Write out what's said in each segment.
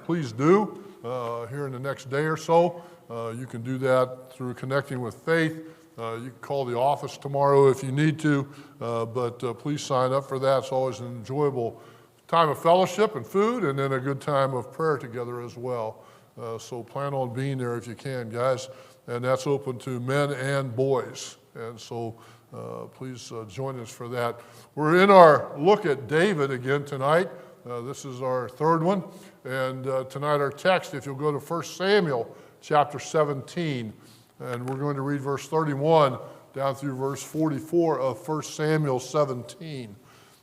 please do here in the next day or so. You can do that through Connecting with Faith. You can call the office tomorrow if you need to, but please sign up for that. It's always an enjoyable time of fellowship and food, and then a good time of prayer together as well. So plan on being there if you can, guys. And that's open to men and boys. And so please join us for that. We're in our look at David again tonight. This is our third one. And tonight our text, if you'll go to 1 Samuel chapter 17, and we're going to read verse 31 down through verse 44 of 1 Samuel 17.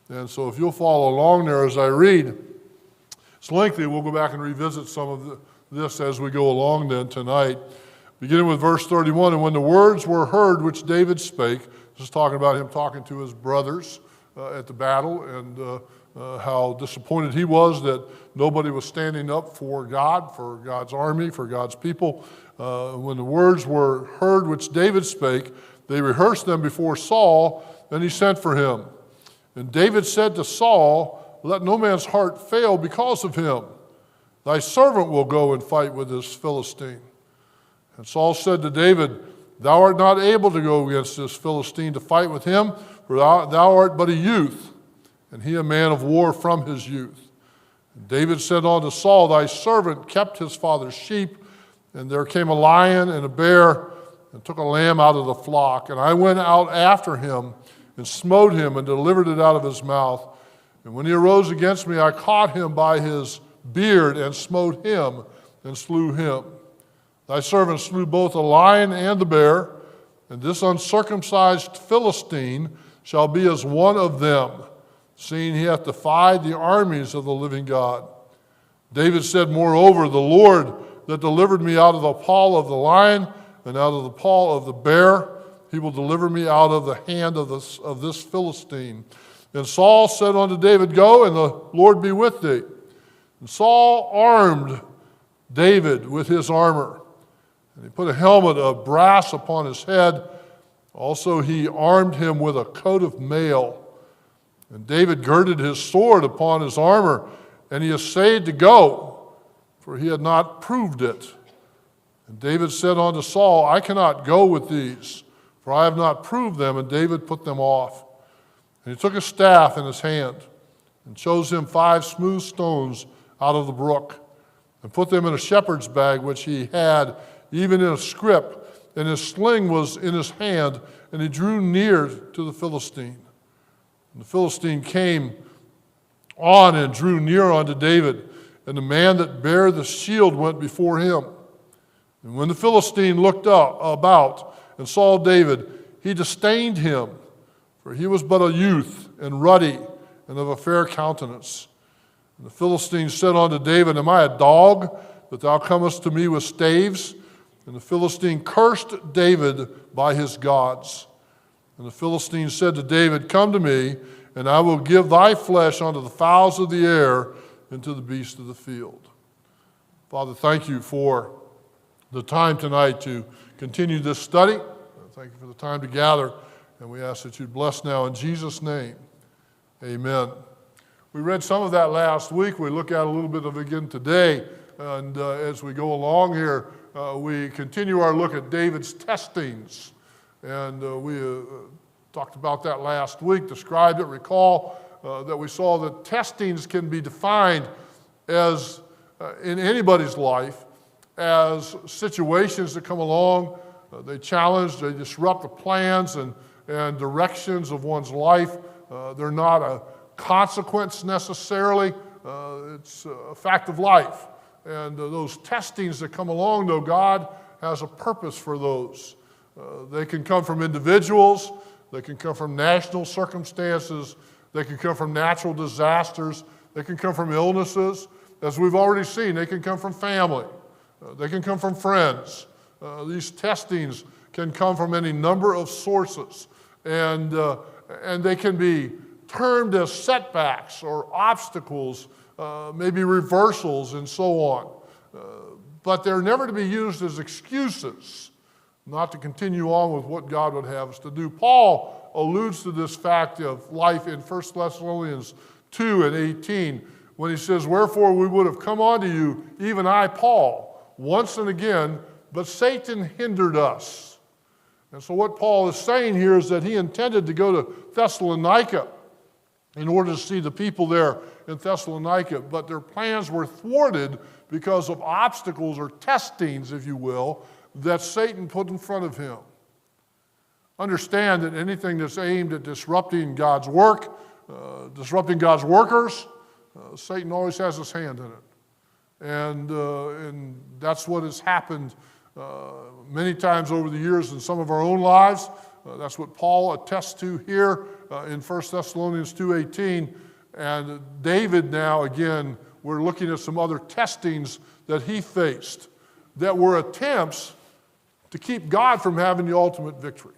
And so if you'll follow along there as I read, it's lengthy. We'll go back and revisit some of this as we go along then tonight. Beginning with verse 31, and when the words were heard which David spake, this is talking about him talking to his brothers at the battle, and how disappointed he was that nobody was standing up for God, for God's army, for God's people. When the words were heard which David spake, they rehearsed them before Saul, and he sent for him. And David said to Saul, let no man's heart fail because of him. Thy servant will go and fight with this Philistine. And Saul said to David, thou art not able to go against this Philistine to fight with him, for thou art but a youth, and he a man of war from his youth. And David said unto Saul, thy servant kept his father's sheep, and there came a lion and a bear, and took a lamb out of the flock. And I went out after him, and smote him, and delivered it out of his mouth. And when he arose against me, I caught him by his beard, and smote him, and slew him. Thy servant slew both the lion and the bear, and this uncircumcised Philistine shall be as one of them, seeing he hath defied the armies of the living God. David said, moreover, the Lord that delivered me out of the paw of the lion and out of the paw of the bear, he will deliver me out of the hand of this Philistine. And Saul said unto David, go, and the Lord be with thee. And Saul armed David with his armor, and he put a helmet of brass upon his head. Also he armed him with a coat of mail. And David girded his sword upon his armor, and he essayed to go, for he had not proved it. And David said unto Saul, I cannot go with these, for I have not proved them. And David put them off. And he took a staff in his hand, and chose him 5 smooth stones out of the brook, and put them in a shepherd's bag which he had, even in a scrip, and his sling was in his hand, and he drew near to the Philistine. And the Philistine came on and drew near unto David, and the man that bare the shield went before him. And when the Philistine looked up about and saw David, he disdained him, for he was but a youth, and ruddy, and of a fair countenance. And the Philistine said unto David, am I a dog, that thou comest to me with staves? And the Philistine cursed David by his gods. And the Philistine said to David, come to me, and I will give thy flesh unto the fowls of the air, and to the beasts of the field. Father, thank you for the time tonight to continue this study. Thank you for the time to gather, and we ask that you bless now in Jesus' name. Amen. We read some of that last week. We look at a little bit of it again today, and as we go along here, we continue our look at David's testings, and we talked about that last week, described it, recall that we saw that testings can be defined as, in anybody's life, as situations that come along. They challenge, they disrupt the plans and directions of one's life. They're not a consequence necessarily. It's a fact of life. And those testings that come along, though, God has a purpose for those. They can come from individuals. They can come from national circumstances. They can come from natural disasters. They can come from illnesses. As we've already seen, they can come from family. They can come from friends. These testings can come from any number of sources. And they can be termed as setbacks or obstacles, maybe reversals and so on. But they're never to be used as excuses not to continue on with what God would have us to do. Paul alludes to this fact of life in 1 Thessalonians 2 and 18, when he says, wherefore we would have come unto you, even I, Paul, once and again, but Satan hindered us. And so what Paul is saying here is that he intended to go to Thessalonica in order to see the people there in Thessalonica, but their plans were thwarted because of obstacles or testings, if you will, that Satan put in front of him. Understand that anything that's aimed at disrupting God's work, disrupting God's workers, Satan always has his hand in it. And that's what has happened many times over the years in some of our own lives. That's what Paul attests to here in 1 Thessalonians 2:18. And David now, again, we're looking at some other testings that he faced that were attempts to keep God from having the ultimate victory.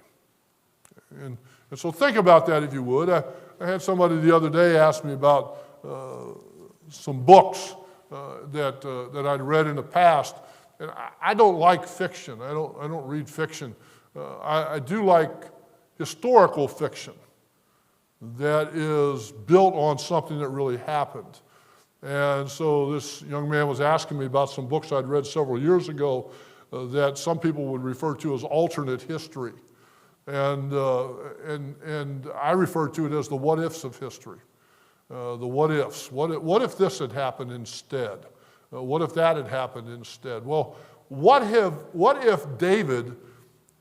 And so think about that if you would. I had somebody the other day ask me about some books that I'd read in the past. And I don't like fiction. I don't read fiction. I do like historical fiction that is built on something that really happened. And so this young man was asking me about some books I'd read several years ago that some people would refer to as alternate history. And I refer to it as the what-ifs of history. The what-ifs. What if this had happened instead? What if that had happened instead? Well, what if David,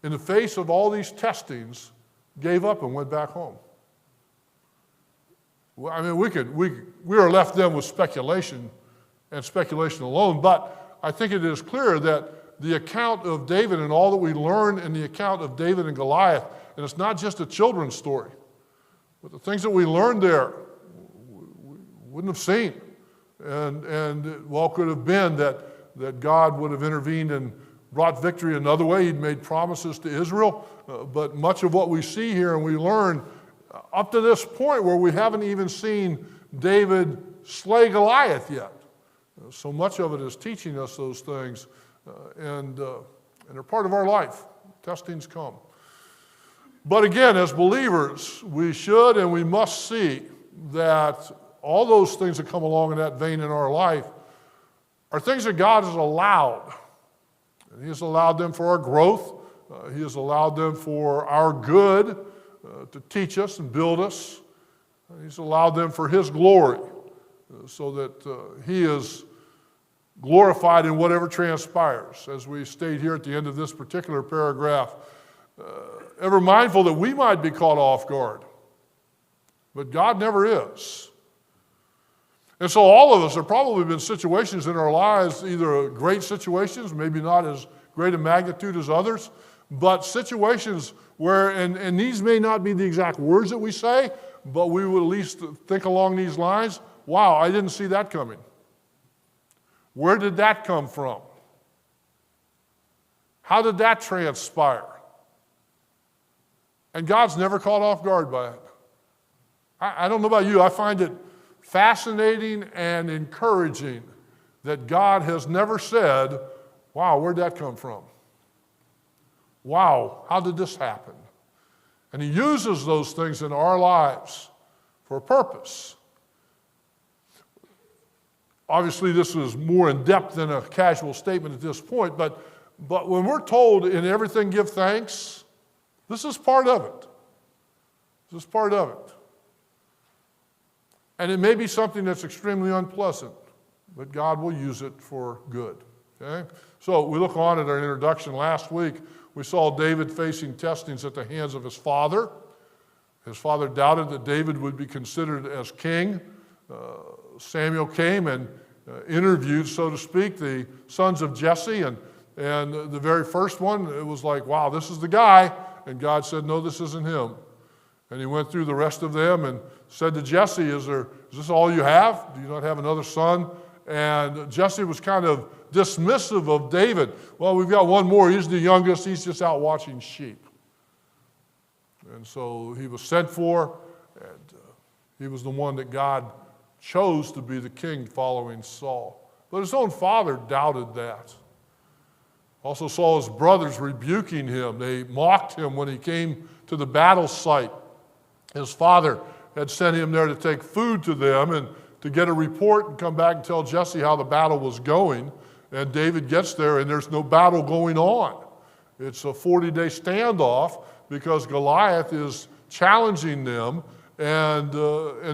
in the face of all these testings, gave up and went back home? Well, I mean, we are left then with speculation and speculation alone, but I think it is clear that the account of David and all that we learn in the account of David and Goliath, and it's not just a children's story, but the things that we learned there, we wouldn't have seen. And it well could have been that God would have intervened and brought victory another way. He'd made promises to Israel, but much of what we see here and we learn up to this point where we haven't even seen David slay Goliath yet. So much of it is teaching us those things, and they're part of our life. Testings come. But again, as believers, we should and we must see that all those things that come along in that vein in our life are things that God has allowed. And He has allowed them for our growth. He has allowed them for our good, to teach us and build us. He's allowed them for His glory, so that He is glorified in whatever transpires. As we state here at the end of this particular paragraph, ever mindful that we might be caught off guard, but God never is. And so all of us have probably been situations in our lives, either great situations, maybe not as great a magnitude as others, but situations where, and these may not be the exact words that we say, but we would at least think along these lines, wow, I didn't see that coming. Where did that come from? How did that transpire? And God's never caught off guard by it. I don't know about you, I find it fascinating and encouraging that God has never said, wow, where'd that come from? Wow, how did this happen? And He uses those things in our lives for a purpose. Obviously, this is more in depth than a casual statement at this point, but when we're told in everything give thanks, this is part of it. This is part of it. And it may be something that's extremely unpleasant, but God will use it for good. Okay? So we look on at our introduction last week. We saw David facing testings at the hands of his father. His father doubted that David would be considered as king. Samuel came and interviewed, so to speak, the sons of Jesse, and the very first one, it was like, wow, this is the guy. And God said, no, this isn't him. And He went through the rest of them and said to Jesse, is this all you have? Do you not have another son? And Jesse was kind of dismissive of David. Well, we've got one more. He's the youngest. He's just out watching sheep. And so he was sent for, and he was the one that God chose to be the king following Saul. But his own father doubted that. Also saw his brothers rebuking him. They mocked him when he came to the battle site. His father had sent him there to take food to them and to get a report and come back and tell Jesse how the battle was going. And David gets there and there's no battle going on. It's a 40-day standoff because Goliath is challenging them, and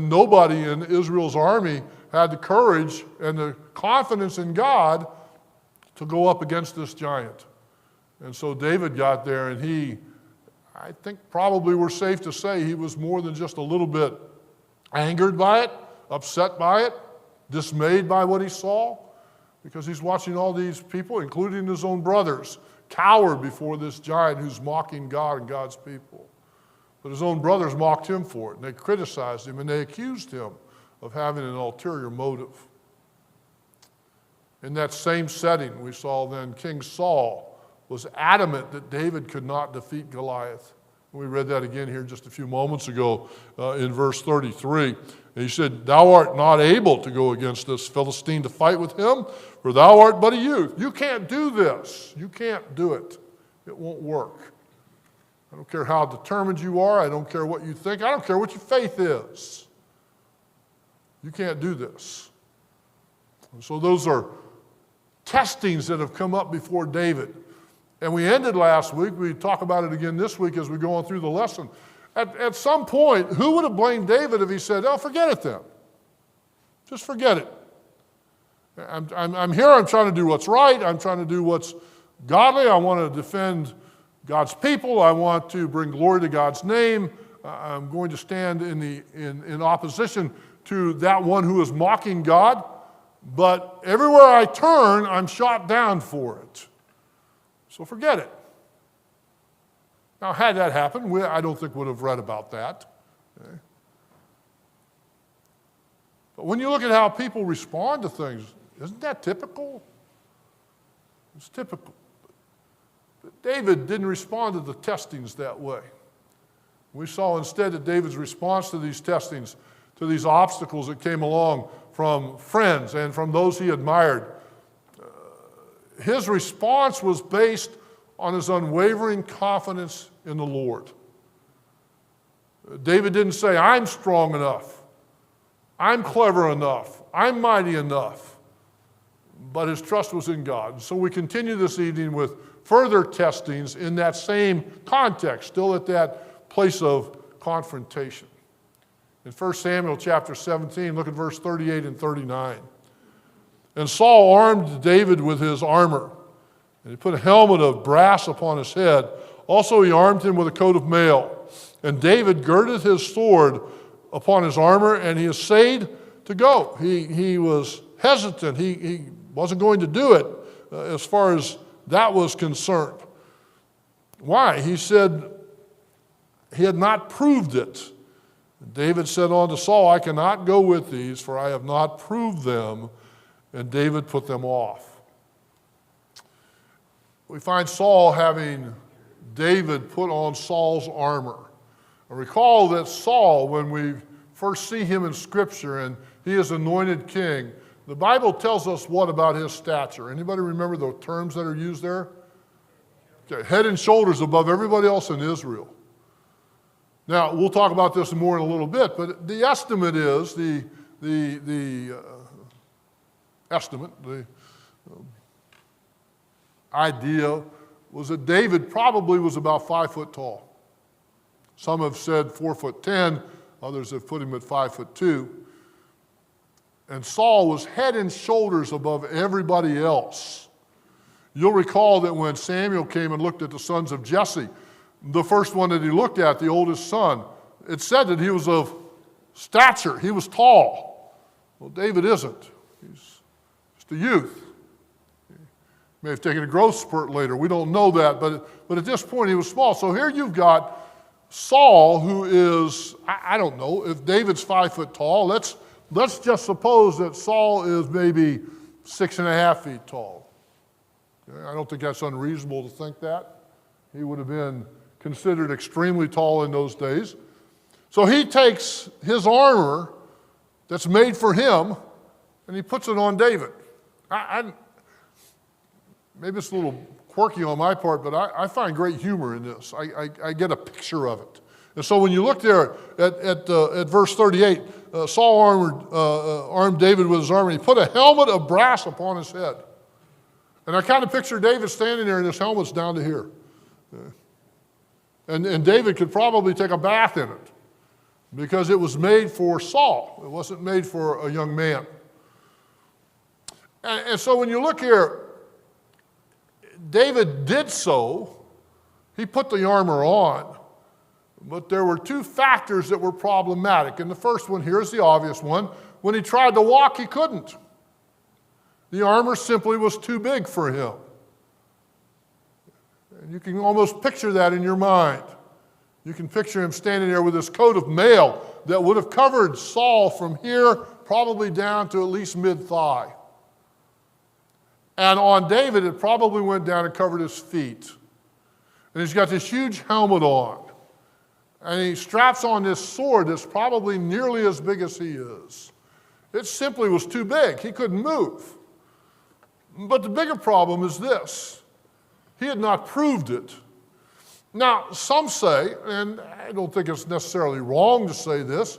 nobody in Israel's army had the courage and the confidence in God to go up against this giant. And so David got there, and he, I think probably we're safe to say, he was more than just a little bit angered by it, upset by it, dismayed by what he saw, because he's watching all these people, including his own brothers, cower before this giant who's mocking God and God's people. But his own brothers mocked him for it, and they criticized him, and they accused him of having an ulterior motive. In that same setting, we saw then King Saul was adamant that David could not defeat Goliath. We read that again here just a few moments ago in verse 33. And he said, "Thou art not able to go against this Philistine to fight with him, for thou art but a youth." You can't do this. You can't do it. It won't work. I don't care how determined you are. I don't care what you think. I don't care what your faith is. You can't do this. And so those are testings that have come up before David. And we ended last week. We talk about it again this week as we go on through the lesson. At some point, who would have blamed David if he said, "Oh, forget it then. Just forget it. I'm here. I'm trying to do what's right. I'm trying to do what's godly. I want to defend God's people. I want to bring glory to God's name. I'm going to stand in opposition to that one who is mocking God. But everywhere I turn, I'm shot down for it. So forget it." Now, had that happened, I don't think would have read about that. Okay? But when you look at how people respond to things, isn't that typical? It's typical. But David didn't respond to the testings that way. We saw instead that David's response to these testings, to these obstacles that came along from friends and from those he admired, his response was based on his unwavering confidence in the Lord. David didn't say, "I'm strong enough, I'm clever enough, I'm mighty enough," but his trust was in God. So we continue this evening with further testings in that same context, still at that place of confrontation. In 1 Samuel chapter 17, look at verse 38 and 39. "And Saul armed David with his armor, and he put a helmet of brass upon his head. Also he armed him with a coat of mail. And David girded his sword upon his armor, and he essayed to go." He was hesitant. He wasn't going to do it as far as that was concerned. Why? He said he had not proved it. David said unto Saul, "I cannot go with these, for I have not proved them." And David put them off. We find Saul having David put on Saul's armor. And recall that Saul, when we first see him in Scripture and he is anointed king, the Bible tells us what about his stature? Anybody remember the terms that are used there? Okay, head and shoulders above everybody else in Israel. Now, we'll talk about this more in a little bit, but the estimate is, the idea was that David probably was about 5 foot tall. Some have said 4'10", others have put him at 5'2". And Saul was head and shoulders above everybody else. You'll recall that when Samuel came and looked at the sons of Jesse, the first one that he looked at, the oldest son, it said that he was of stature, he was tall. Well, David isn't. He's just a youth. He may have taken a growth spurt later. We don't know that, but at this point he was small. So here you've got Saul, who is, I don't know, if David's 5 foot tall, let's just suppose that Saul is maybe 6.5 feet tall. Okay? I don't think that's unreasonable to think that. He would have been considered extremely tall in those days. So he takes his armor that's made for him and he puts it on David. Maybe it's a little quirky on my part, but I find great humor in this. I get a picture of it. And so when you look there at verse 38, Saul armed David with his armor. He put a helmet of brass upon his head. And I kind of picture David standing there and his helmet's down to here. And David could probably take a bath in it because it was made for Saul. It wasn't made for a young man. And so when you look here, David did so. He put the armor on. But there were two factors that were problematic. And the first one here is the obvious one. When he tried to walk, he couldn't. The armor simply was too big for him. And you can almost picture that in your mind. You can picture him standing there with this coat of mail that would have covered Saul from here probably down to at least mid-thigh. And on David, it probably went down and covered his feet. And he's got this huge helmet on. And he straps on this sword that's probably nearly as big as he is. It simply was too big. He couldn't move. But the bigger problem is this. He had not proved it. Now, some say, and I don't think it's necessarily wrong to say this,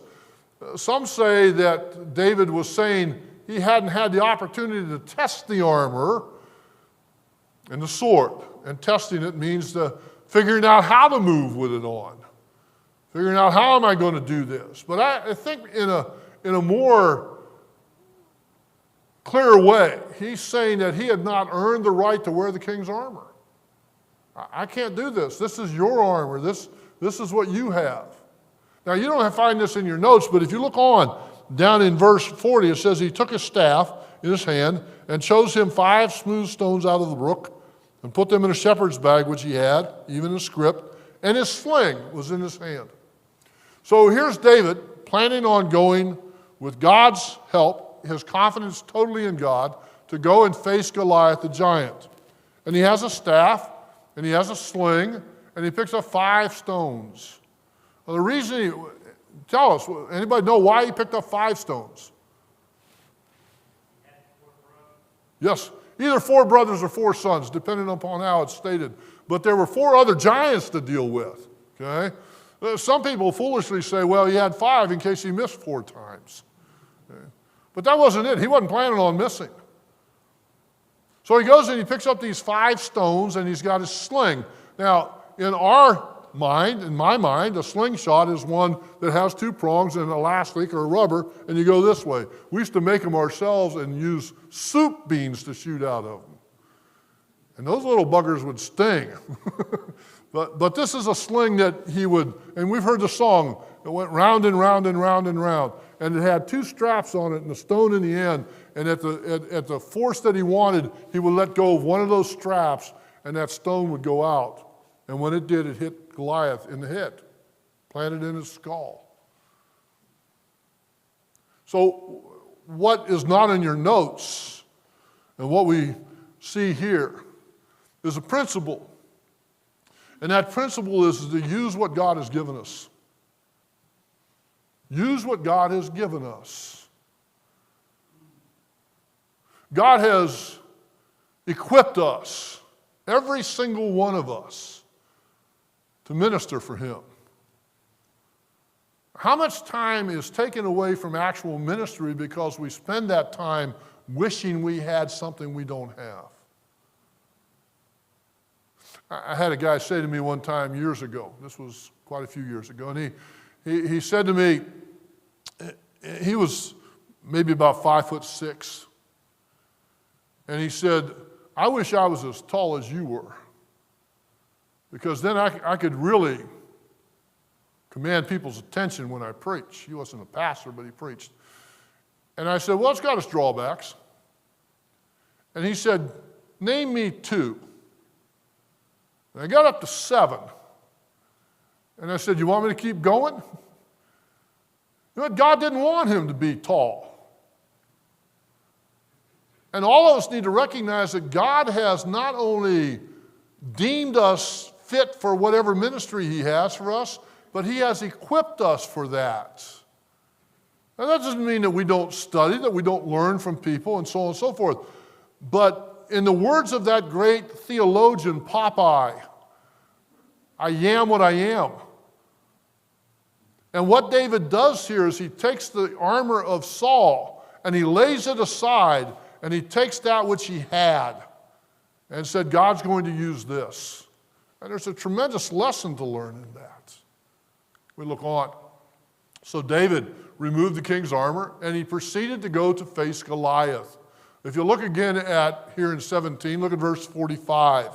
some say that David was saying he hadn't had the opportunity to test the armor and the sword. And testing it means figuring out how to move with it on. Figuring out how am I going to do this. But I think in a more clear way, he's saying that he had not earned the right to wear the king's armor. I can't do this. This is your armor. This is what you have. Now, you don't have to find this in your notes, but if you look on, down in verse 40, it says he took his staff in his hand and chose him 5 smooth stones out of the brook and put them in a shepherd's bag, which he had, even a scrip, and his sling was in his hand. So here's David planning on going with God's help, his confidence totally in God, to go and face Goliath the giant. And he has a staff, and he has a sling, and he picks up 5 stones. Well, the reason tell us, anybody know why he picked up 5 stones? Yes, either 4 brothers or 4 sons, depending upon how it's stated. But there were 4 other giants to deal with, okay? Some people foolishly say, well, he had 5 in case he missed 4 times. Okay? But that wasn't it. He wasn't planning on missing. So he goes and he picks up these 5 stones and he's got his sling. Now, in my mind, a slingshot is one that has 2 prongs and an elastic or rubber, and you go this way. We used to make them ourselves and use soup beans to shoot out of them. And those little buggers would sting. But this is a sling that he would, and we've heard the song, it went round and round and round and round, and it had 2 straps on it and a stone in the end, and at the force that he wanted, he would let go of one of those straps, and that stone would go out. And when it did, it hit Goliath in the head, planted in his skull. So what is not in your notes, and what we see here, is a principle. And that principle is to use what God has given us. Use what God has given us. God has equipped us, every single one of us, to minister for Him. How much time is taken away from actual ministry because we spend that time wishing we had something we don't have? I had a guy say to me one time years ago, this was quite a few years ago, and he said to me, he was maybe about 5'6", and he said, I wish I was as tall as you were, because then I could really command people's attention when I preach. He wasn't a pastor, but he preached. And I said, well, it's got its drawbacks. And he said, name me 2. And I got up to 7. And I said, you want me to keep going? You know what? God didn't want him to be tall. And all of us need to recognize that God has not only deemed us fit for whatever ministry He has for us, but He has equipped us for that. Now, that doesn't mean that we don't study, that we don't learn from people, and so on and so forth. But in the words of that great theologian, Popeye, I am what I am. And what David does here is he takes the armor of Saul and he lays it aside and he takes that which he had and said, God's going to use this. And there's a tremendous lesson to learn in that. We look on. So David removed the king's armor and he proceeded to go to face Goliath. If you look again at here in 17, look at verse 45.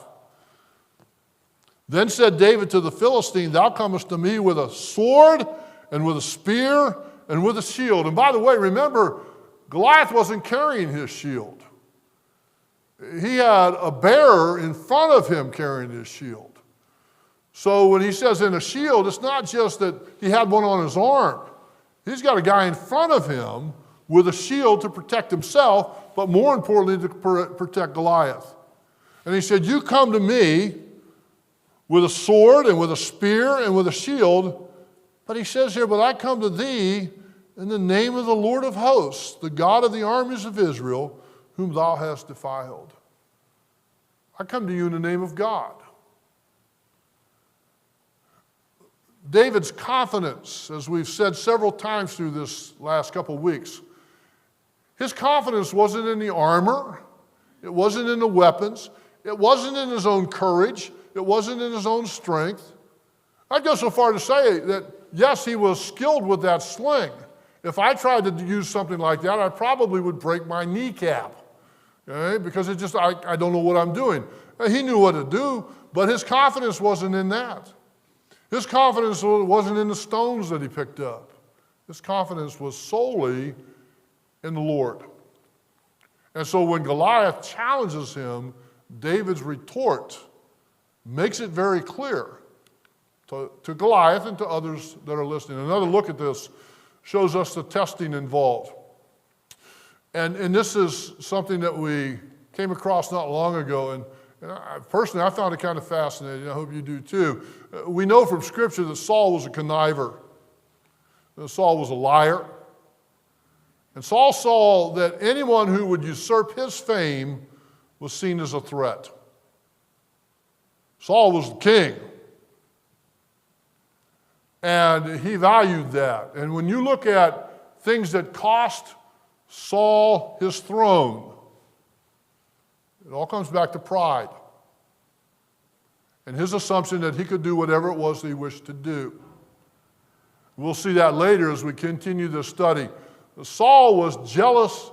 Then said David to the Philistine, thou comest to me with a sword and with a spear and with a shield. And by the way, remember, Goliath wasn't carrying his shield. He had a bearer in front of him carrying his shield. So when he says in a shield, it's not just that he had one on his arm. He's got a guy in front of him with a shield to protect himself, but more importantly, to protect Goliath. And he said, you come to me with a sword and with a spear and with a shield. But he says here, but I come to thee in the name of the Lord of hosts, the God of the armies of Israel, whom thou hast defiled. I come to you in the name of God. David's confidence, as we've said several times through this last couple of weeks, his confidence wasn't in the armor, it wasn't in the weapons, it wasn't in his own courage, it wasn't in his own strength. I'd go so far to say that, yes, he was skilled with that sling. If I tried to use something like that, I probably would break my kneecap, okay? Because it just, I don't know what I'm doing. He knew what to do, but his confidence wasn't in that. His confidence wasn't in the stones that he picked up. His confidence was solely in the Lord. And so when Goliath challenges him, David's retort makes it very clear to Goliath and to others that are listening. Another look at this shows us the testing involved. And this is something that we came across not long ago, and personally I found it kind of fascinating. I hope you do too. We know from Scripture that Saul was a conniver. That Saul was a liar. And Saul saw that anyone who would usurp his fame was seen as a threat. Saul was the king. And he valued that. And when you look at things that cost Saul his throne, it all comes back to pride and his assumption that he could do whatever it was that he wished to do. We'll see that later as we continue this study. Saul was jealous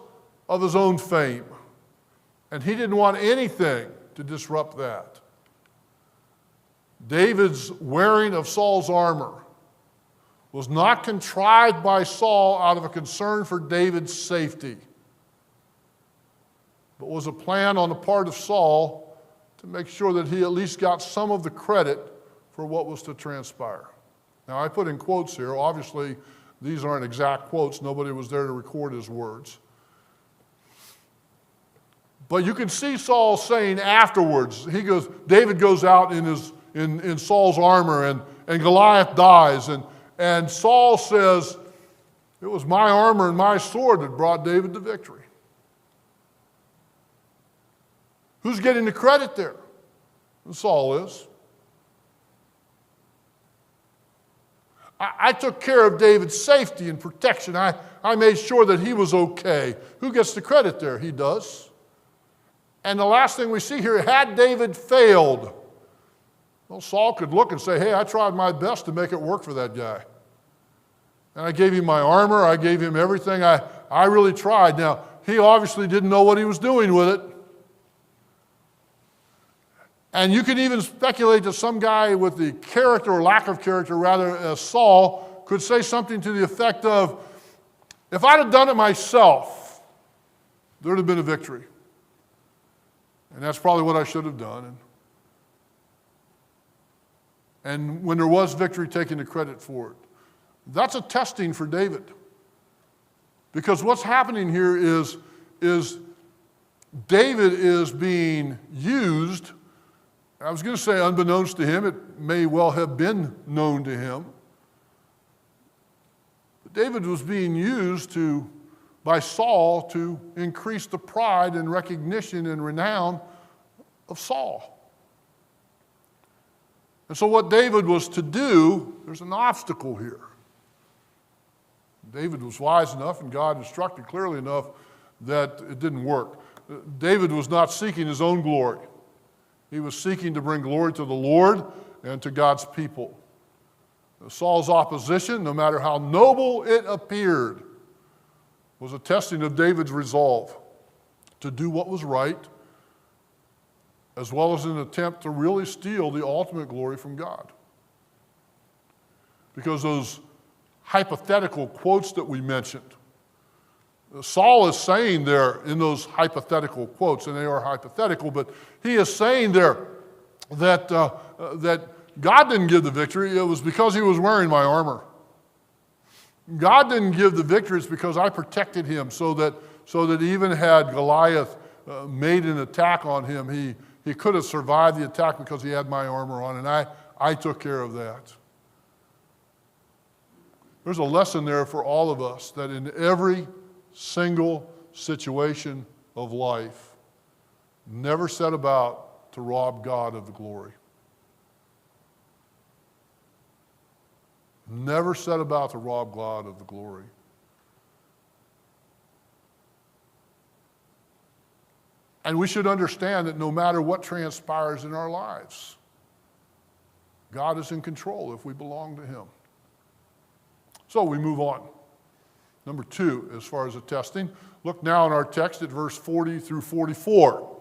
of his own fame, and he didn't want anything to disrupt that. David's wearing of Saul's armor was not contrived by Saul out of a concern for David's safety, but was a plan on the part of Saul to make sure that he at least got some of the credit for what was to transpire. Now, I put in quotes here. Obviously, these aren't exact quotes. Nobody was there to record his words. But you can see Saul saying afterwards, David goes out in Saul's armor, and Goliath dies, and Saul says, it was my armor and my sword that brought David to victory. Who's getting the credit there? And Saul is. I took care of David's safety and protection. I made sure that he was okay. Who gets the credit there? He does. And the last thing we see here, had David failed, well, Saul could look and say, hey, I tried my best to make it work for that guy. And I gave him my armor. I gave him everything. I really tried. Now, he obviously didn't know what he was doing with it. And you can even speculate that some guy with the character, or lack of character rather, as Saul, could say something to the effect of, if I'd have done it myself, there would have been a victory. And that's probably what I should have done. And when there was victory, taking the credit for it. That's a testing for David. Because what's happening here is David is being used. I was going to say unbeknownst to him. It may well have been known to him. But David was being used by Saul to increase the pride and recognition and renown of Saul. And so what David was to do, there's an obstacle here. David was wise enough and God instructed clearly enough that it didn't work. David was not seeking his own glory. He was seeking to bring glory to the Lord and to God's people. Saul's opposition, no matter how noble it appeared, was a testing of David's resolve to do what was right, as well as an attempt to really steal the ultimate glory from God. Because those hypothetical quotes that we mentioned, Saul is saying there in those hypothetical quotes, and they are hypothetical, but he is saying there that God didn't give the victory. It was because he was wearing my armor. God didn't give the victory. It's because I protected him so that even had Goliath made an attack on him, he could have survived the attack because he had my armor on, and I took care of that. There's a lesson there for all of us that in every single situation of life, never set about to rob God of the glory. Never set about to rob God of the glory. And we should understand that no matter what transpires in our lives, God is in control if we belong to him. So we move on. Number 2, as far as the testing, look now in our text at verse 40 through 44.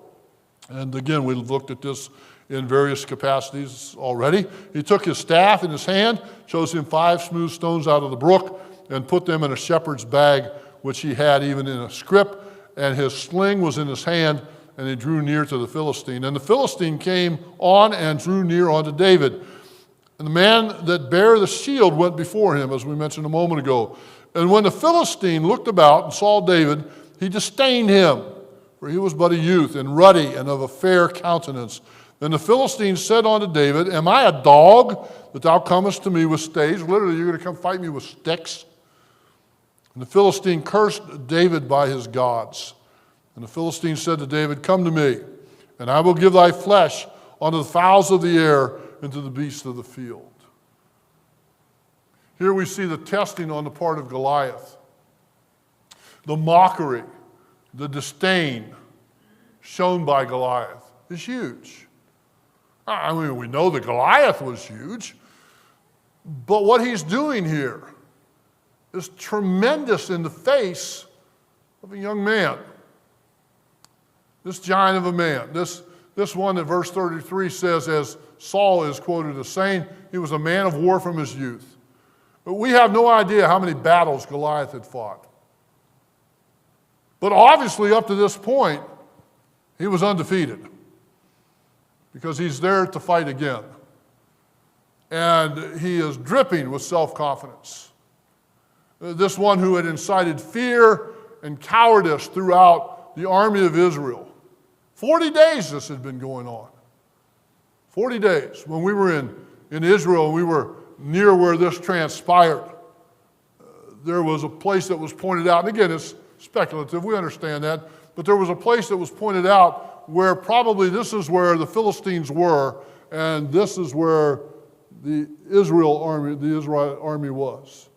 And again, we've looked at this in various capacities already. He took his staff in his hand, chose him 5 smooth stones out of the brook, and put them in a shepherd's bag, which he had even in a scrip, and his sling was in his hand, and he drew near to the Philistine. And the Philistine came on and drew near unto David. And the man that bare the shield went before him, as we mentioned a moment ago. And when the Philistine looked about and saw David, he disdained him, for he was but a youth, and ruddy, and of a fair countenance. And the Philistine said unto David, Am I a dog, that thou comest to me with staves? Literally, you're going to come fight me with sticks? And the Philistine cursed David by his gods. And the Philistine said to David, Come to me, and I will give thy flesh unto the fowls of the air, and to the beasts of the field. Here we see the testing on the part of Goliath. The mockery, the disdain shown by Goliath is huge. I mean, we know that Goliath was huge, but what he's doing here is tremendous in the face of a young man. This giant of a man, this one that verse 33 says, as Saul is quoted as saying, he was a man of war from his youth. But we have no idea how many battles Goliath had fought. But obviously up to this point, he was undefeated because he's there to fight again. And he is dripping with self-confidence. This one who had incited fear and cowardice throughout the army of Israel. 40 days this had been going on. 40 days. When we were in Israel, we were near where this transpired. There was a place that was pointed out, and again, it's speculative, we understand that, but there was a place that was pointed out where probably this is where the Philistines were, and this is where the Israel army was.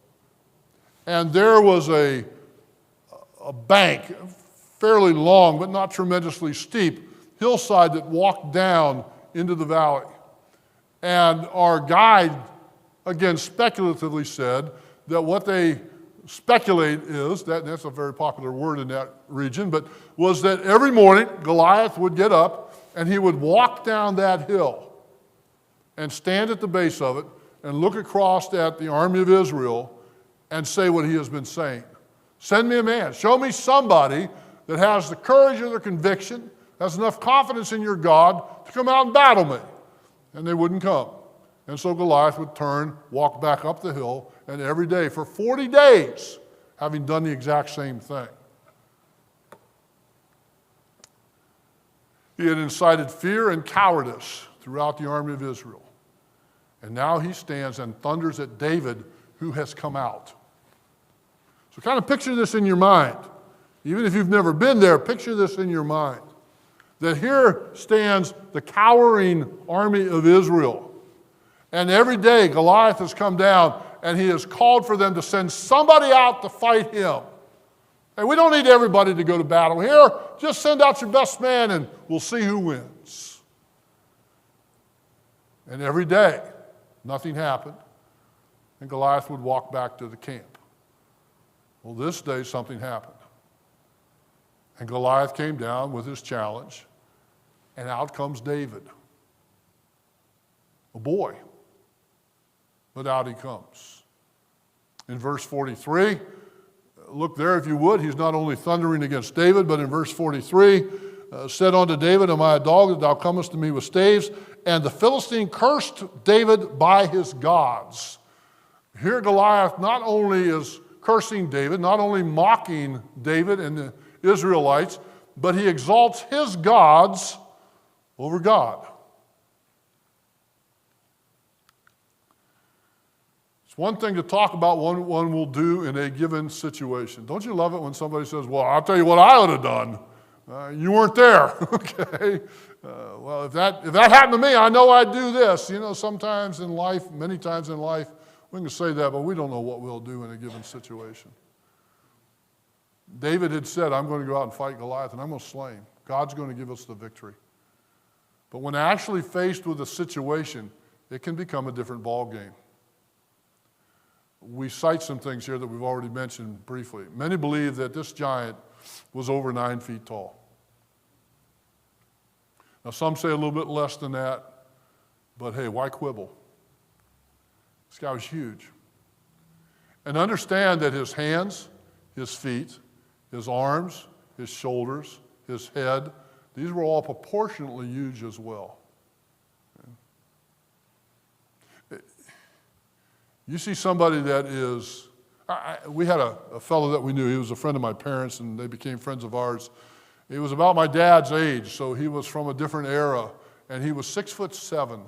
And there was a bank, fairly long but not tremendously steep, hillside that walked down into the valley. And our guide, again, speculatively said that what they speculate is, that's a very popular word in that region, but was that every morning Goliath would get up and he would walk down that hill and stand at the base of it and look across at the army of Israel and say what he has been saying. Send me a man. Show me somebody that has the courage or the conviction, has enough confidence in your God to come out and battle me. And they wouldn't come. And so Goliath would turn, walk back up the hill, and every day for 40 days, having done the exact same thing. He had incited fear and cowardice throughout the army of Israel. And now he stands and thunders at David, who has come out. So kind of picture this in your mind. Even if you've never been there, picture this in your mind. That here stands the cowering army of Israel. And every day Goliath has come down and he has called for them to send somebody out to fight him. And we don't need everybody to go to battle here. Just send out your best man and we'll see who wins. And every day, nothing happened, and Goliath would walk back to the camp. Well, this day something happened. And Goliath came down with his challenge, and out comes David. A boy. But out he comes. In verse 43, look there if you would, he's not only thundering against David, but in verse 43, said unto David, Am I a dog that thou comest to me with staves? And the Philistine cursed David by his gods. Here Goliath not only is cursing David, not only mocking David and the Israelites, but he exalts his gods over God. It's one thing to talk about what one will do in a given situation. Don't you love it when somebody says, well, I'll tell you what I would have done. You weren't there, okay? Well, if that happened to me, I know I'd do this. You know, sometimes in life, many times in life, we can say that, but we don't know what we'll do in a given situation. David had said, I'm going to go out and fight Goliath, and I'm going to slay him. God's going to give us the victory. But when actually faced with a situation, it can become a different ball game. We cite some things here that we've already mentioned briefly. Many believe that this giant was over 9 feet tall. Now, some say a little bit less than that, but hey, why quibble? This guy was huge. And understand that his hands, his feet, his arms, his shoulders, his head, these were all proportionately huge as well. You see somebody that is, we had a fellow that we knew, he was a friend of my parents and they became friends of ours. He was about my dad's age, so he was from a different era, and he was 6'7".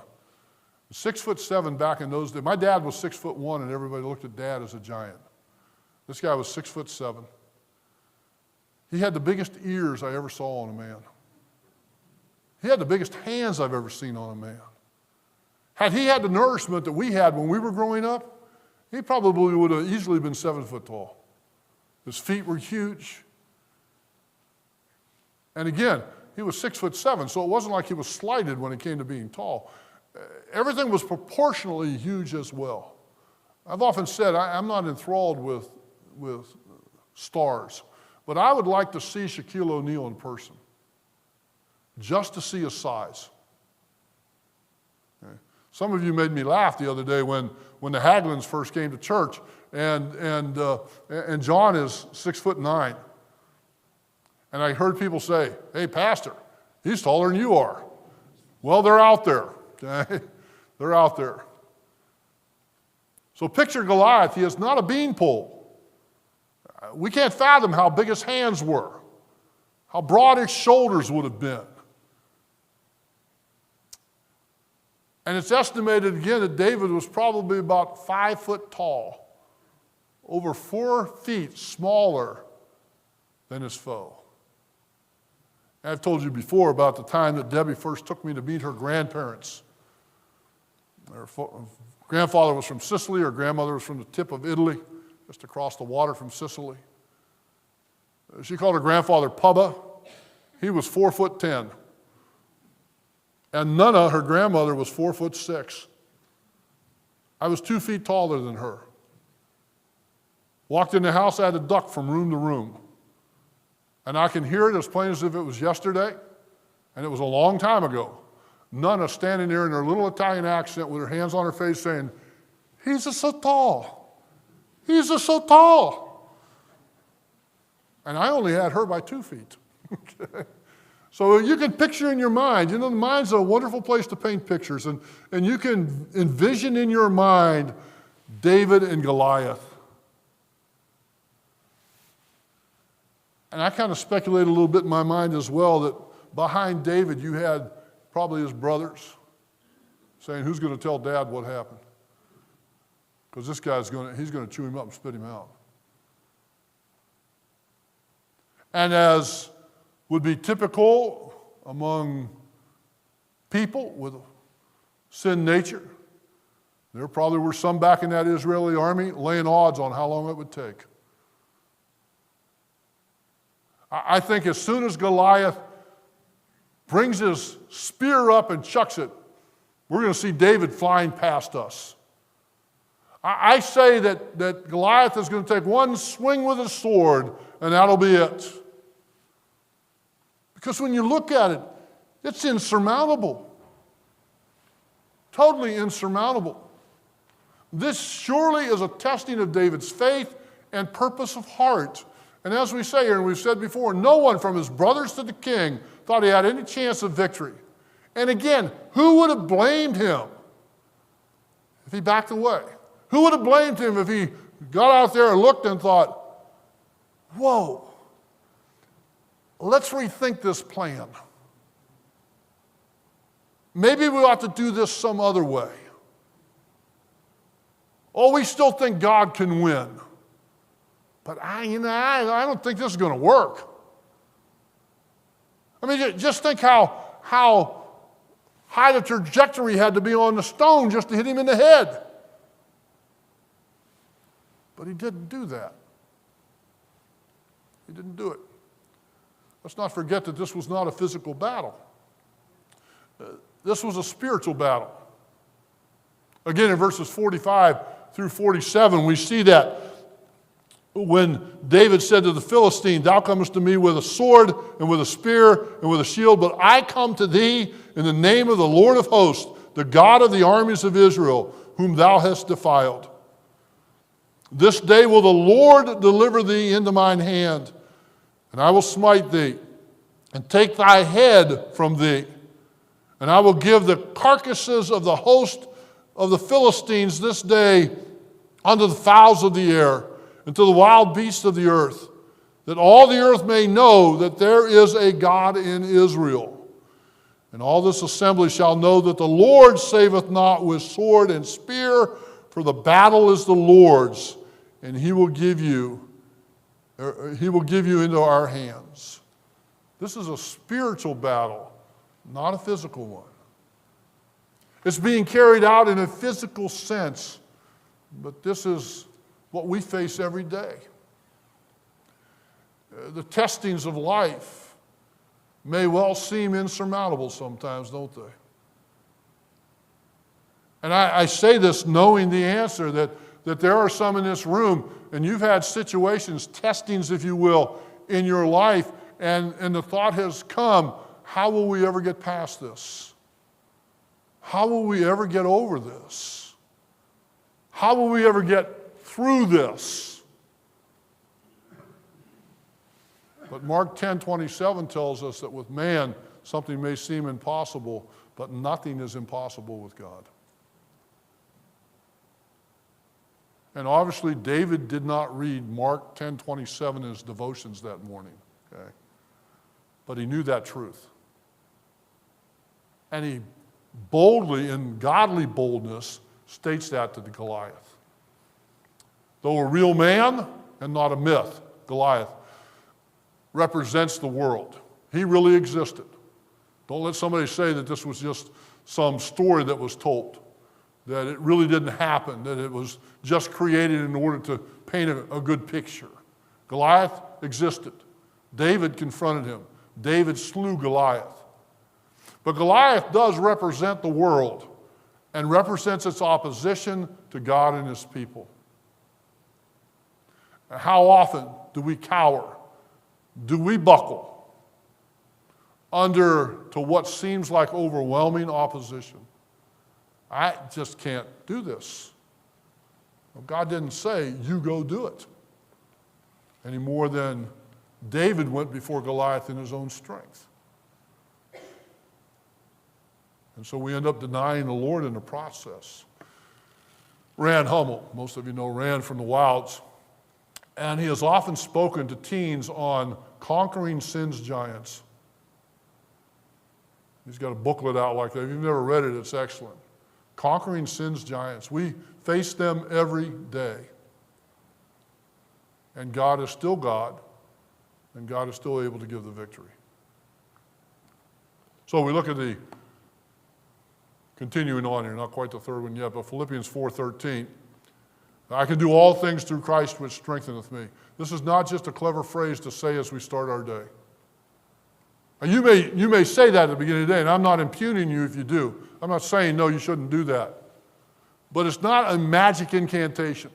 6'7" back in those days. My dad was 6'1", and everybody looked at Dad as a giant. This guy was 6'7". He had the biggest ears I ever saw on a man. He had the biggest hands I've ever seen on a man. Had he had the nourishment that we had when we were growing up, he probably would have easily been 7 foot tall. His feet were huge. And again, he was 6'7", so it wasn't like he was slighted when it came to being tall. Everything was proportionally huge as well. I've often said I'm not enthralled with stars, but I would like to see Shaquille O'Neal in person, just to see his size. Okay. Some of you made me laugh the other day when the Haglunds first came to church, and John is 6'9". And I heard people say, hey, Pastor, he's taller than you are. Well, they're out there. Okay? They're out there. So picture Goliath. He is not a beanpole. We can't fathom how big his hands were, how broad his shoulders would have been. And it's estimated, again, that David was probably about 5 foot tall, over 4 feet smaller than his foe. I've told you before about the time that Debbie first took me to meet her grandparents. Her grandfather was from Sicily, her grandmother was from the tip of Italy, just across the water from Sicily. She called her grandfather Pubba. He was 4'10". And Nana, her grandmother, was 4'6". I was 2 feet taller than her. Walked in the house, I had to duck from room to room. And I can hear it as plain as if it was yesterday, and it was a long time ago. Nana standing there in her little Italian accent with her hands on her face saying, he's so tall. He's so tall. And I only had her by 2 feet. Okay? So you can picture in your mind, the mind's a wonderful place to paint pictures, and you can envision in your mind David and Goliath. And I kind of speculate a little bit in my mind as well that behind David you had probably his brothers saying, who's going to tell Dad what happened? Because this guy's he's going to chew him up and spit him out. And as would be typical among people with sin nature, There probably were some back in that Israeli army laying odds on how long it would take. I think as soon as Goliath brings his spear up and chucks it, we're going to see David flying past us. I say that Goliath is going to take one swing with his sword, and that'll be it. Because when you look at it, it's insurmountable. Totally insurmountable. This surely is a testing of David's faith and purpose of heart. And as we say here, and we've said before, no one from his brothers to the king thought he had any chance of victory. And again, who would have blamed him if he backed away? Who would have blamed him if he got out there and looked and thought, whoa, let's rethink this plan. Maybe we ought to do this some other way. Oh, we still think God can win. But I don't think this is going to work. I mean, just think how high the trajectory had to be on the stone just to hit him in the head. But he didn't do that. He didn't do it. Let's not forget that this was not a physical battle. This was a spiritual battle. Again, in verses 45 through 47, we see that when David said to the Philistine, "Thou comest to me with a sword and with a spear and with a shield, but I come to thee in the name of the Lord of hosts, the God of the armies of Israel, whom thou hast defiled. This day will the Lord deliver thee into mine hand, and I will smite thee, and take thy head from thee. And I will give the carcasses of the host of the Philistines this day unto the fowls of the air, and to the wild beasts of the earth, that all the earth may know that there is a God in Israel. And all this assembly shall know that the Lord saveth not with sword and spear, for the battle is the Lord's, and he will give you into our hands." This is a spiritual battle, not a physical one. It's being carried out in a physical sense, but this is what we face every day. The testings of life may well seem insurmountable sometimes, don't they? And I say this knowing the answer, that there are some in this room, and you've had situations, testings, if you will, in your life, and the thought has come, how will we ever get past this? How will we ever get over this? How will we ever get through this? But Mark 10:27 tells us that with man, something may seem impossible, but nothing is impossible with God. And obviously, David did not read Mark 10:27 in his devotions that morning, okay? But he knew that truth. And he boldly, in godly boldness, states that to the Goliath. Though a real man and not a myth, Goliath represents the world. He really existed. Don't let somebody say that this was just some story that was told, that it really didn't happen, that it was just created in order to paint a good picture. Goliath existed. David confronted him. David slew Goliath. But Goliath does represent the world and represents its opposition to God and his people. How often do we cower? Do we buckle under to what seems like overwhelming opposition? I just can't do this. Well, God didn't say, you go do it, any more than David went before Goliath in his own strength. And so we end up denying the Lord in the process. Rand Hummel, most of you know Rand from the Wilds, and he has often spoken to teens on conquering sin's giants. He's got a booklet out like that. If you've never read it, it's excellent. Conquering sin's giants. We face them every day. And God is still God, and God is still able to give the victory. So we look at the Continuing on here, not quite the third one yet, but Philippians 4:13. I can do all things through Christ which strengtheneth me. This is not just a clever phrase to say as we start our day. And you may say that at the beginning of the day, and I'm not impugning you if you do. I'm not saying, no, you shouldn't do that. But it's not a magic incantation.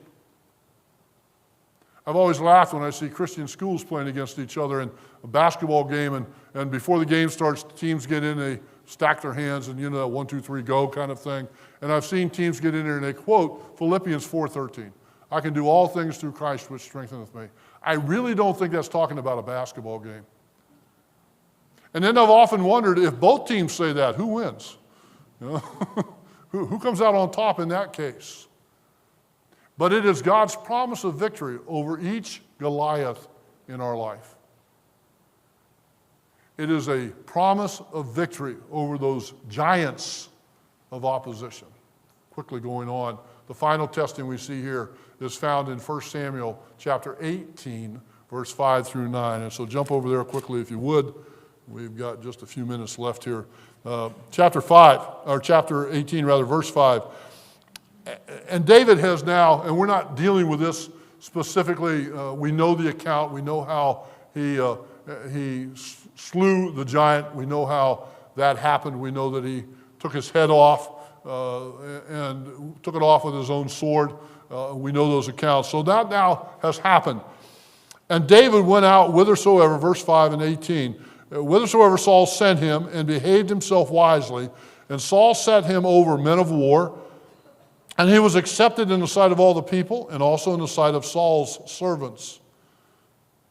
I've always laughed when I see Christian schools playing against each other in a basketball game, and before the game starts, teams get in, they stack their hands, and 1, 2, 3, go kind of thing. And I've seen teams get in there and they quote Philippians 4:13. I can do all things through Christ which strengtheneth me. I really don't think that's talking about a basketball game. And then I've often wondered, if both teams say that, who wins? Who comes out on top in that case? But it is God's promise of victory over each Goliath in our life. It is a promise of victory over those giants of opposition. Quickly going on, the final testing we see here is found in 1 Samuel chapter 18, verse 5 through 9. And so jump over there quickly if you would. We've got just a few minutes left here. Chapter 18, verse 5. And David has now, and we're not dealing with this specifically, we know the account, we know how he slew the giant, we know how that happened, we know that he took his head off and took it off with his own sword. We know those accounts. So that now has happened. And David went out whithersoever, verse 5 and 18, whithersoever Saul sent him, and behaved himself wisely. And Saul set him over men of war, and he was accepted in the sight of all the people, and also in the sight of Saul's servants.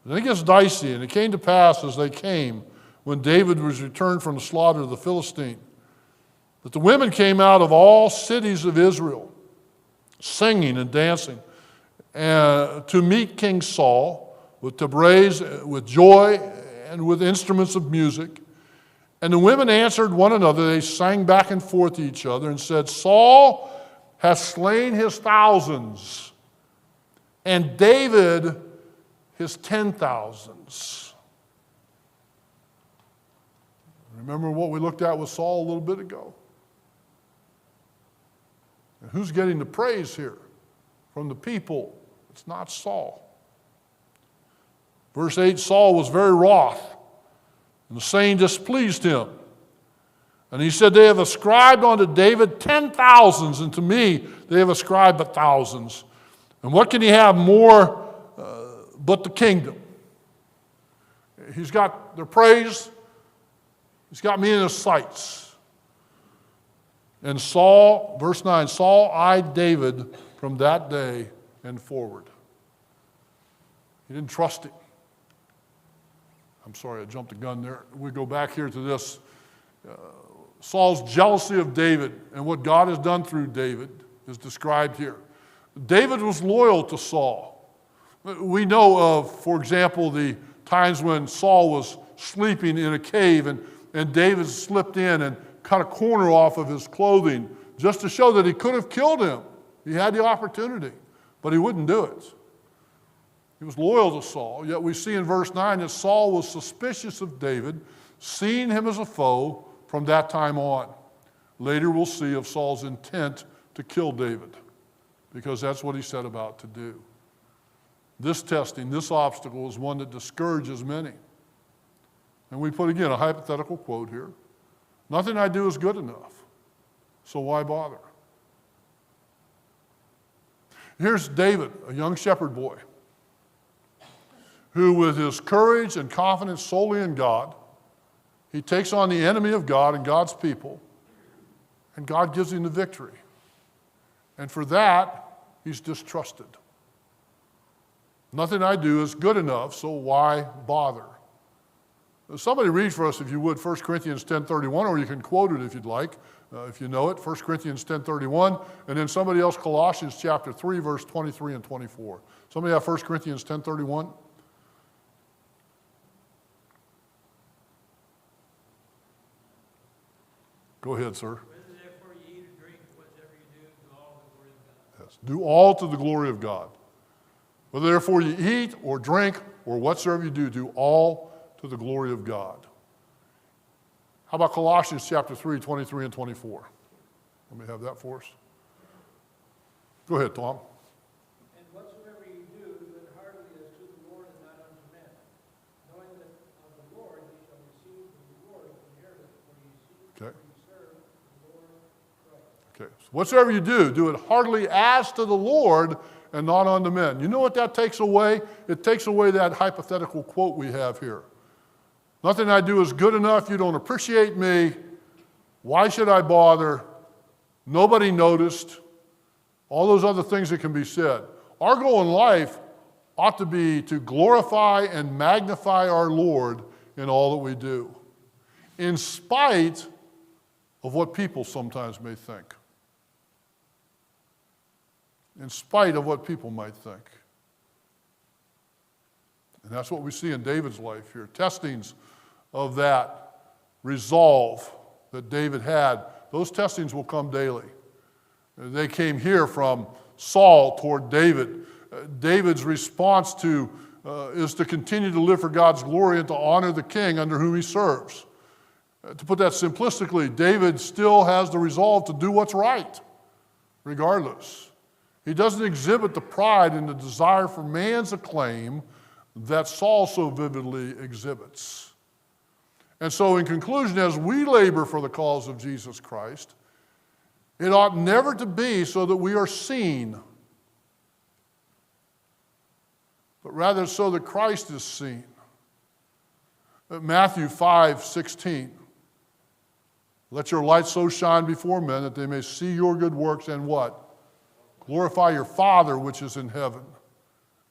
Then it gets dicey, and it came to pass as they came, when David was returned from the slaughter of the Philistine, that the women came out of all cities of Israel, singing and dancing, to meet King Saul with tabrets, with joy, and with instruments of music. And the women answered one another. They sang back and forth to each other and said, Saul hath slain his thousands, and David his 10,000s. Remember what we looked at with Saul a little bit ago? And who's getting the praise here? From the people. It's not Saul. Verse 8, Saul was very wroth, and the saying displeased him. And he said, they have ascribed unto David 10,000s, and to me they have ascribed but thousands. And what can he have more but the kingdom? He's got their praise. He's got me in his sights. And Saul, verse 9, Saul eyed David from that day and forward. He didn't trust him. I'm sorry, I jumped the gun there. We go back here to this. Saul's jealousy of David and what God has done through David is described here. David was loyal to Saul. We know of, for example, the times when Saul was sleeping in a cave and David slipped in and cut a corner off of his clothing just to show that he could have killed him. He had the opportunity, but he wouldn't do it. He was loyal to Saul, yet we see in verse 9 that Saul was suspicious of David, seeing him as a foe from that time on. Later we'll see of Saul's intent to kill David, because that's what he set about to do. This testing, this obstacle is one that discourages many. And we put again a hypothetical quote here. Nothing I do is good enough, so why bother? Here's David, a young shepherd boy, who with his courage and confidence solely in God, he takes on the enemy of God and God's people, and God gives him the victory. And for that, he's distrusted. Nothing I do is good enough, so why bother? Somebody read for us, if you would, 1 Corinthians 10:31, or you can quote it if you'd like, if you know it, 1 Corinthians 10:31, and then somebody else, Colossians chapter 3, verse 23 and 24. Somebody have 1 Corinthians 10:31? Go ahead, sir. Whether therefore you eat or drink, whatever you do, do all to the glory of God. Yes, do all to the glory of God. Whether therefore you eat or drink or whatsoever you do all to the glory of God. How about Colossians chapter 3, 23 and 24? Let me have that for us. Go ahead, Tom. And whatsoever you do, do it heartily as to the Lord and not unto men, knowing that of the Lord ye shall receive the reward of the inheritance, for ye serve the Lord Christ. Okay. So whatsoever you do it heartily as to the Lord and not unto men. You know what that takes away? It takes away that hypothetical quote we have here. Nothing I do is good enough. You don't appreciate me. Why should I bother? Nobody noticed. All those other things that can be said. Our goal in life ought to be to glorify and magnify our Lord in all that we do, in spite of what people sometimes may think. In spite of what people might think. And that's what we see in David's life here. Testings of that resolve that David had. Those testings will come daily. They came here from Saul toward David. David's response is to continue to live for God's glory and to honor the king under whom he serves. To put that simplistically, David still has the resolve to do what's right, regardless. He doesn't exhibit the pride and the desire for man's acclaim that Saul so vividly exhibits. And so in conclusion, as we labor for the cause of Jesus Christ, it ought never to be so that we are seen, but rather so that Christ is seen. Matthew 5:16. Let your light so shine before men that they may see your good works and what? Glorify your Father which is in heaven.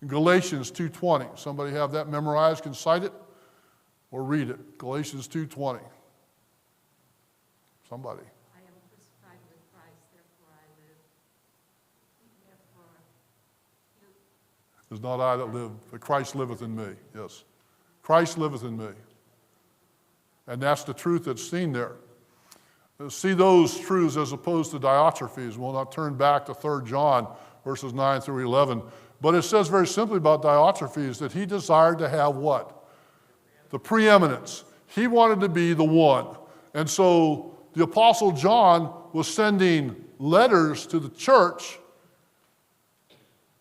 Galatians 2:20. Somebody have that memorized, can cite it or read it. Galatians 2:20. Somebody. I am crucified with Christ, therefore I live. Therefore, It is not I that live, but Christ liveth in me. Yes. Christ liveth in me. And that's the truth that's seen there. See those truths as opposed to Diotrephes. We'll not turn back to 3 John, verses 9 through 11. But it says very simply about Diotrephes that he desired to have what? The preeminence. He wanted to be the one. And so the Apostle John was sending letters to the church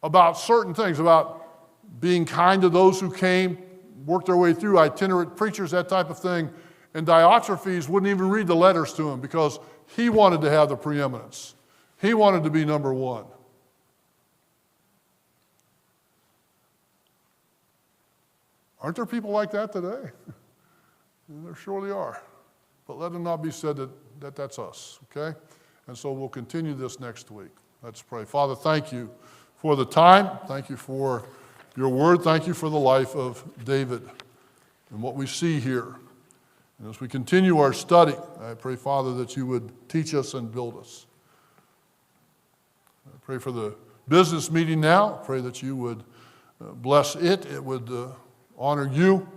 about certain things, about being kind to those who came, worked their way through, itinerant preachers, that type of thing. And Diotrephes wouldn't even read the letters to him because he wanted to have the preeminence. He wanted to be number one. Aren't there people like that today? There surely are. But let it not be said that that's us, okay? And so we'll continue this next week. Let's pray. Father, thank you for the time. Thank you for your word. Thank you for the life of David and what we see here. And as we continue our study, I pray, Father, that you would teach us and build us. I pray for the business meeting now. I pray that you would bless it. It would honor you.